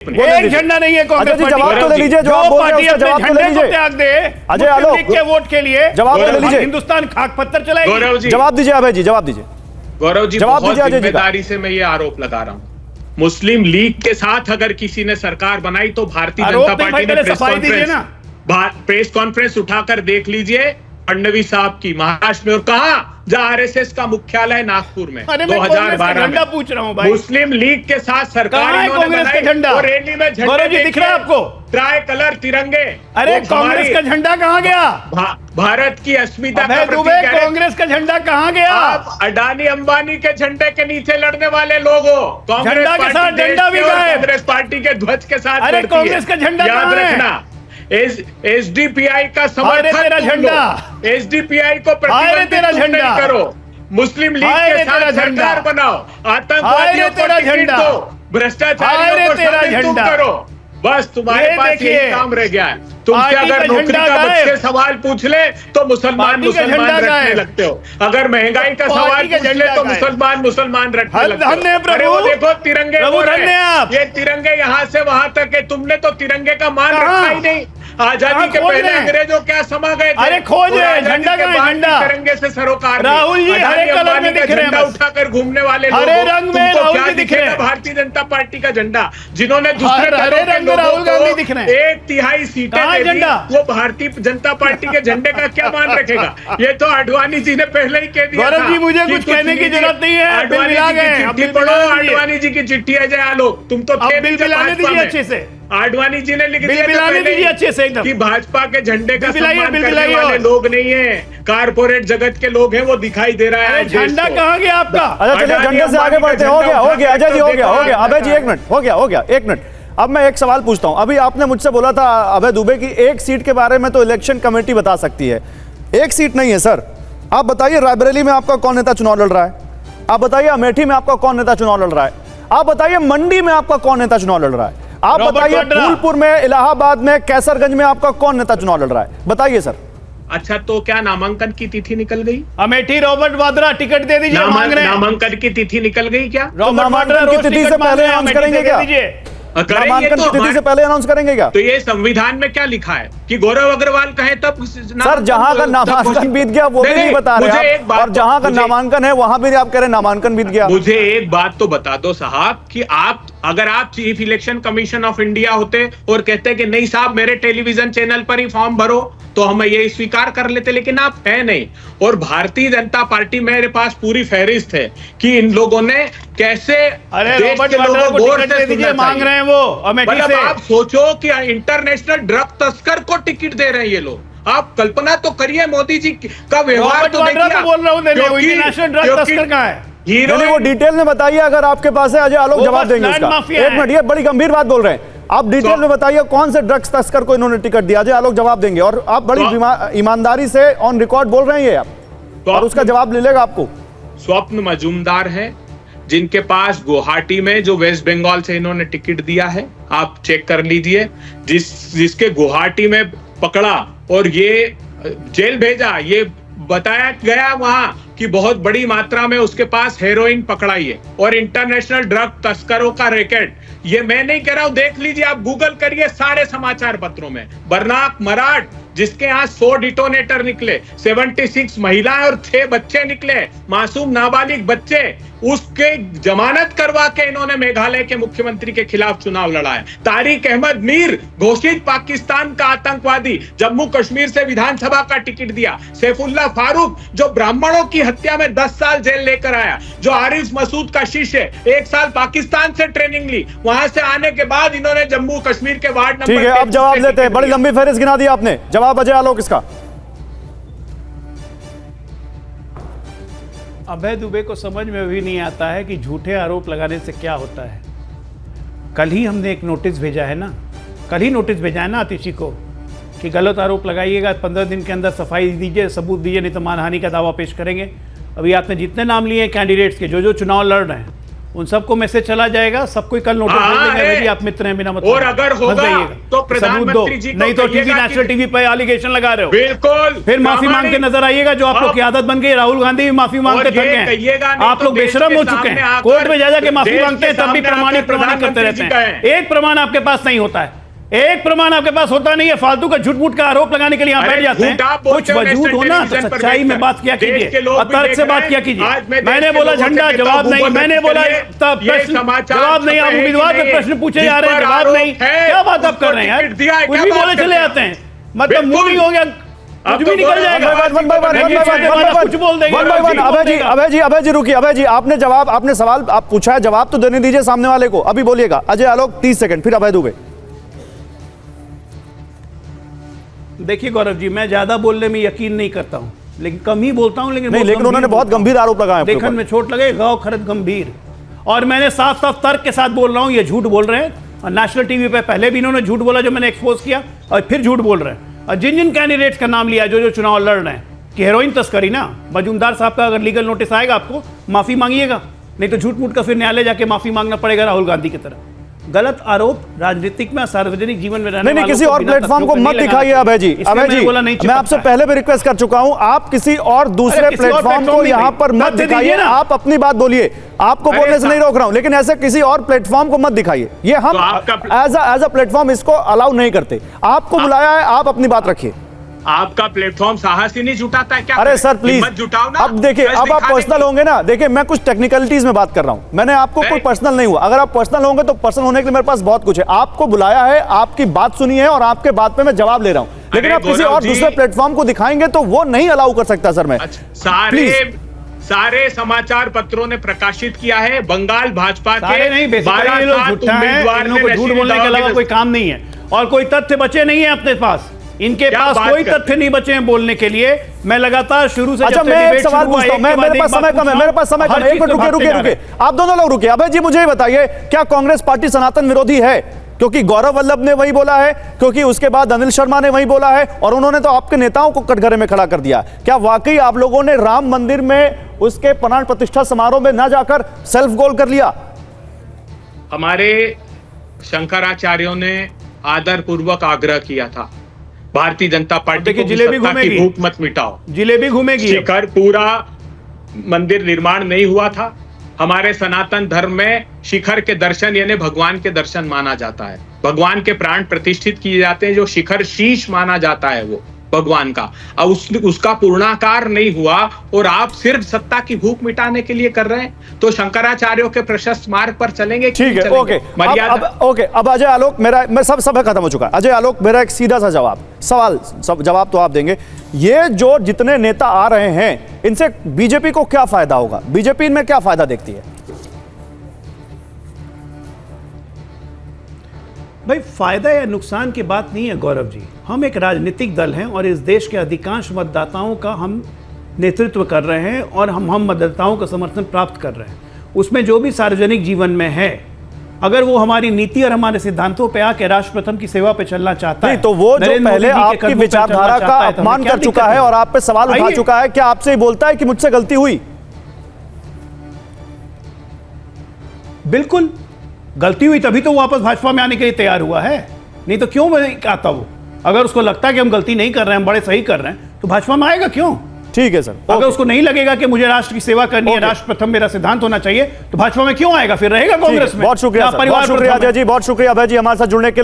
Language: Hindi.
एक झंडा नहीं है कांग्रेस पार्टी। जवाब तो ले लीजिए, जो पार्टी अपने झंडे को त्याग दे अजय आलोक के वोट के लिए, जवाब तो ले लीजिए। हिंदुस्तान खाक पत्थर चलाएगी। जवाब दीजिए अभय जी, जवाब दीजिए। गौरव जी, जवाब बहुत दीजिए जिम्मेदारी से मैं ये आरोप लगा रहा हूँ। मुस्लिम लीग के साथ अगर किसी ने सरकार बनाई तो भारतीय जनता पार्टी ने प्रेस कॉन्फ्रेंस उठाकर देख लीजिए फडणवीस साहब की महाराष्ट्र में, और कहा जहां आरएसएस का मुख्यालय नागपुर में 2012 में पूछ रहा हूं भाई, मुस्लिम लीग के साथ सरकार कांग्रेस का झंडा और रैली में झंडे दिख रहा है आपको, ट्राई कलर तिरंगे। अरे कांग्रेस का झंडा कहां गया? भारत की अस्मिता का प्रतीक है। कांग्रेस का झंडा कहां गया? आप अडानी अंबानी के झंडे के नीचे लड़ने वाले लोग हो। कांग्रेस के साथ झंडा भी गायब, कांग्रेस पार्टी के ध्वज के साथ। अरे कांग्रेस का झंडा याद रखना, एसडीपीआई का समर्थन झंडा, एसडीपीआई को प्रतिबंधित नहीं करो, मुस्लिम लीग के साथ सरकार बनाओ, आतंकवादियों को टिकट दो, भ्रष्टाचारियों को शामिल तुम करो। बस तुम्हारे पास यही काम रह गया है। तुमसे अगर नौकरी का बच्चे सवाल पूछ ले तो मुसलमान रखने लगते हो, अगर महंगाई का सवाल पूछ ले तो मुसलमान रखने लगते हो। अरे वो देखो तिरंगे, ये तिरंगे यहाँ से वहां तक है, तुमने तो तिरंगे का मान रखा ही नहीं। आजादी के पहले अंग्रेजों क्या समा गए थे? अरे खोज झंडा का झंडा तिरंगे से सरोकार। राहुल जी हरे कलर में दिख रहे हैं, उठाकर घूमने वाले हरे रंग में राहुल जी दिख रहे हैं। भारतीय जनता पार्टी का झंडा जिन्होंने हरे रंग में राहुल गांधी दिख रहे हैं, 1/3 सीटें दे दी, वो भारतीय जनता पार्टी के झंडे का क्या मान रखेगा? ये तो आडवाणी जी ने पहले ही कह दिया। गौरव जी मुझे कुछ कहने की जरूरत नहीं है, आडवाणी जी की चिट्ठी पढ़ो, आडवाणी जी की चिट्ठी है। जय आलोक, तुम तो बिल बिलाने दीजिए अच्छे से। आडवाणी जी ने लिख दिया अच्छे से एकदम कि भाजपा के झंडे का सम्मान करने वाले लोग नहीं है, कारपोरेट जगत के लोग हैं, वो दिखाई दे रहा है। झंडा कहाँ गया आपका? अच्छा चलिए झंडे से आगे बढ़ते हैं। हो गया अजय जी, हो गया अभय जी, 1 मिनट, हो गया 1 मिनट। अब मैं एक सवाल पूछता हूं। अभी आपने मुझसे बोला था अभय दुबे की एक सीट के बारे में तो इलेक्शन कमेटी बता सकती है, एक सीट नहीं है सर। आप बताइए रायबरेली में आपका कौन नेता चुनाव लड़ रहा है? आप बताइए अमेठी में आपका कौन नेता चुनाव लड़ रहा है? आप बताइए मंडी में आपका कौन नेता चुनाव लड़ रहा है? आप बताइए फूलपुर में, इलाहाबाद में, कैसरगंज में आपका कौन नेता चुनाव लड़ रहा है? बताइए सर। अच्छा, तो क्या नामांकन की तिथि निकल गई? अमेठी रॉबर्ट वाड्रा टिकट दे दीजिए, मांग रहे हैं। नामांकन की तिथि निकल गई क्या? नामांकन की तिथि से पहले अनाउंस करेंगे क्या? नामांकन की तिथि से पहले अनाउंस करेंगे क्या? तो ये संविधान में क्या लिखा है कि गौरव अग्रवाल कहे तब? सर जहां का नामांकन बीत गया वो भी नहीं बता रहे आप, और जहां का नामांकन है वहां भी आप कह रहे नामांकन बीत गया। मुझे एक बात तो बता दो साहब कि अगर आप chief election commission of India होते और कहते कि नहीं साहब मेरे टेलीविजन चैनल पर ही फॉर्म भरो, तो हम ये स्वीकार कर लेते, लेकिन आप है नहीं। और भारतीय जनता पार्टी, मेरे पास पूरी फहरिस्त है कि इन लोगों ने कैसे देश के लोगों को वोट से सुनना मांग रहे हैं वो अमेठी से। आप सोचो कि इंटरनेशनल ड्रग तस्कर को टिकट दे रहे हैं ये लोग। आप कल्पना तो करिए, मोदी जी का व्यवहार तो देखिए। बोल रहा हूँ इंटरनेशनल ड्रग तस्कर कहाँ है? वो डिटेल में बताइए अगर आपके पास है। अजय आलोक जवाब देंगे उसका। 1 मिनट, ये बड़ी गंभीर बात बोल रहे हैं आप। डिटेल में बताइए कौन से ड्रग्स तस्कर को इन्होंने टिकट दिया। अजय आलोक जवाब देंगे, और आप बड़ी ईमानदारी से ऑन रिकॉर्ड बोल रहे हैं ये आप, और उसका जवाब मिलेगा आपको। स्वप्न मजूमदार है, जिनके पास गुवाहाटी में जो वेस्ट बंगाल से इन्होंने टिकट दिया है, आप चेक कर लीजिए। जिसके गुवाहाटी में पकड़ा और ये जेल भेजा, ये बताया गया वहां कि बहुत बड़ी मात्रा में उसके पास हेरोइन पकड़ाई है, और इंटरनेशनल ड्रग तस्करों का रैकेट। ये मैं नहीं कह रहा हूं, देख लीजिए, आप गूगल करिए सारे समाचार पत्रों में। बर्नाक मराठ, जिसके यहाँ 100 डिटोनेटर निकले, 76 महिलाएं और 6 बच्चे निकले, मासूम नाबालिग बच्चे, उसके जमानत करवा के इन्होंने मेघालय के मुख्यमंत्री के खिलाफ चुनाव लड़ा है। तारिक अहमद मीर, घोषित पाकिस्तान का आतंकवादी, जम्मू कश्मीर से विधानसभा का टिकट दिया। सैफुल्लाह फारूक, जो ब्राह्मणों की हत्या में 10 साल जेल लेकर आया, जो आरिफ मसूद का शिष्य, 1 साल पाकिस्तान से ट्रेनिंग ली, वहां से आने के बाद इन्होंने जम्मू कश्मीर के वार्ड नंबर। ठीक है, अब जवाब लेते हैं। बड़ी लंबी फहरिस्त गिना दी आपने। जवाब अजय आलोक इसका। अभय दुबे को समझ में भी नहीं आता है कि झूठे आरोप लगाने से क्या होता है। कल ही हमने एक नोटिस भेजा है ना, कल ही नोटिस भेजा है ना आतिशी को कि गलत आरोप लगाइएगा, 15 दिन के अंदर सफाई दीजिए, सबूत दीजिए, नहीं तो मानहानि का दावा पेश करेंगे। अभी आपने जितने नाम लिए कैंडिडेट्स के, जो चुनाव लड़ रहे हैं, उन सबको मैसेज चला जाएगा, सबको कल नोटिस भेज देंगे, अभय जी आप मित्र हैं बिना मतलब और अगर होगा तो प्रधानमंत्री जी को नहीं तो टीवी कहिएगा नेशनल टीवी पे एलिगेशन लगा रहे हो, बिल्कुल फिर माफी मांग के नजर आइएगा, जो आप लोग की आदत बन गई। राहुल गांधी भी माफी मांगते थक गए, आप लोग बेशरम हो चुके हैं, कोर्ट में जा जाके माफी मांगते हैं, तब भी प्रमाणित करते रहते हैं। एक प्रमाण आपके पास नहीं होता है, एक प्रमाण आपके पास होता नहीं है, फालतू का झूठ-मूठ का आरोप लगाने के लिए यहाँ बैठ जाते हैं। कुछ वजूद हो ना तो सच्चाई में बात किया कीजिए, तर्क से बात किया कीजिए। मैंने बोला झंडा, जवाब नहीं, मैंने बोला प्रश्न, जवाब नहीं। आप उम्मीदवार पे प्रश्न पूछे जा रहे हैं, जवाब नहीं। क्या बात आप कर रहे हैं यार, कुछ भी बोले चले जाते हैं, मतलब मुंह नहीं हो गया, कुछ भी निकल जाएगा, कुछ बोल देंगे। अभय जी रुकिए, अभय जी आपने सवाल आप पूछा है, जवाब तो देने दीजिए सामने वाले को। अभी बोलिएगा अजय आलोक 30 सेकंड, फिर अभय दुबे। देखिए गौरव जी, मैं ज्यादा बोलने में यकीन नहीं करता हूं, लेकिन कम ही बोलता हूं, लेकिन उन्होंने बहुत गंभीर आरोप लगाए, देखने में चोट लगे, गाँव खरद गंभीर। और मैंने साफ साफ तर्क के साथ बोल रहा हूं, ये झूठ बोल रहे हैं। और नेशनल टीवी पे पहले भी इन्होंने झूठ बोला जो मैंने एक्सपोज किया, और फिर झूठ बोल रहे हैं। और जिन जिन कैंडिडेट्स का नाम लिया जो चुनाव लड़ रहे हैं कि हेरोइन तस्करी ना, मजूमदार साहब का अगर लीगल नोटिस आएगा आपको माफी मांगिएगा, नहीं तो झूठ मूठ का फिर न्यायालय जाके माफी मांगना पड़ेगा राहुल गांधी की तरह। गलत आरोप राजनीतिक में, सार्वजनिक जीवन में रहने नहीं, किसी और प्लेटफॉर्म को मत दिखाइए अभय जी। अभय जी मैं आपसे पहले भी रिक्वेस्ट कर चुका हूं, आप किसी और दूसरे प्लेटफॉर्म को यहां पर मत दिखाइए, आप अपनी बात बोलिए, आपको बोलने से नहीं रोक रहा हूं, लेकिन ऐसे किसी और प्लेटफॉर्म को मत दिखाइए। ये हम एज अ प्लेटफॉर्म इसको अलाउ नहीं करते। आपको बुलाया है, आप अपनी बात रखिए। आपका प्लेटफॉर्म साहस ही नहीं जुटाता है क्या? अरे सर प्लीज मत जुटाओ ना। अब देखिए, अब आप पर्सनल होंगे ना, देखिए मैं कुछ टेक्निकलिटीज में बात कर रहा हूं, मैंने आपको कोई पर्सनल नहीं हुआ। अगर आप पर्सनल होंगे तो पर्सनल होने के लिए मेरे पास बहुत कुछ है। आपको बुलाया है, आपकी बात सुनी है और आपके बात पे मैं जवाब ले रहा हूं, लेकिन आप किसी और दूसरे प्लेटफॉर्म को दिखाएंगे तो वो नहीं अलाउ कर सकता सर मैं। सारे समाचार पत्रों ने प्रकाशित किया है, बंगाल भाजपा के नहीं, उम्मीदवार को झूठ बोलने के अलावा कोई काम नहीं है और कोई तथ्य बचे नहीं है अपने पास। इनके पास कोई तथ्य नहीं बचे हैं बोलने के लिए। मैं लगातार शुरू से अच्छा, मैं एक सवाल पूछता हूं, मेरे पास समय कम है, मेरे पास समय कम है, एक मिनट रुकिए, आप दोनों लोग रुकिए। अभय जी मुझे ये बताइए, क्या कांग्रेस पार्टी सनातन विरोधी है? क्योंकि गौरव वल्लभ ने वही बोला है, क्योंकि उसके बाद अनिल शर्मा ने वही बोला है, और उन्होंने तो आपके नेताओं को कटघरे में खड़ा कर दिया। क्या वाकई आप लोगों ने राम मंदिर में उसके प्राण प्रतिष्ठा समारोह में न जाकर सेल्फ गोल कर लिया? हमारे शंकराचार्यों ने आदर पूर्वक आग्रह किया था, भारतीय जनता पार्टी को जिलेबी घूमेगी, भूख मत मिटाओ, जिलेबी घूमेगी। शिखर पूरा मंदिर निर्माण नहीं हुआ था। हमारे सनातन धर्म में शिखर के दर्शन यानी भगवान के दर्शन माना जाता है, भगवान के प्राण प्रतिष्ठित किए जाते हैं, जो शिखर शीश माना जाता है वो भगवान का, अब उसका पूर्णाकार नहीं हुआ और आप सिर्फ सत्ता की भूख मिटाने के लिए कर रहे हैं, तो शंकराचार्यों के प्रशस्त मार्ग पर चलेंगे? ठीक है, ओके, ओके। अब अजय आलोक, मैं सब खत्म हो चुका है। अजय आलोक, मेरा एक सीधा सा जवाब तो आप देंगे। ये जो जितने नेता आ रहे हैं, इनसे बीजेपी को क्या फायदा होगा? बीजेपी इनमें क्या फायदा देखती है? भाई फायदा या नुकसान की बात नहीं है गौरव जी, हम एक राजनीतिक दल हैं और इस देश के अधिकांश मतदाताओं का हम नेतृत्व कर रहे हैं और हम मतदाताओं का समर्थन प्राप्त कर रहे हैं। उसमें जो भी सार्वजनिक जीवन में है, अगर वो हमारी नीति और हमारे सिद्धांतों पे आके राष्ट्र प्रथम की सेवा पे चलना चाहता है, तो वो जो पहले आपकी विचारधारा का अपमान कर चुका है और आप पे सवाल उठा चुका है, क्या आपसे बोलता है कि मुझसे गलती हुई? बिल्कुल गलती हुई, तभी तो वापस भाजपा में आने के लिए तैयार हुआ है, नहीं तो क्यों आता वो? अगर उसको लगता है कि हम गलती नहीं कर रहे हैं, हम बड़े सही कर रहे हैं, तो भाजपा में आएगा क्यों? ठीक है सर। अगर उसको नहीं लगेगा कि मुझे राष्ट्र की सेवा करनी है, राष्ट्र प्रथम मेरा सिद्धांत होना चाहिए, तो भाजपा में क्यों आएगा? फिर रहेगा कांग्रेस में। बहुत शुक्रिया अजय जी, बहुत शुक्रिया अभय जी हमारे साथ जुड़ने के लिए।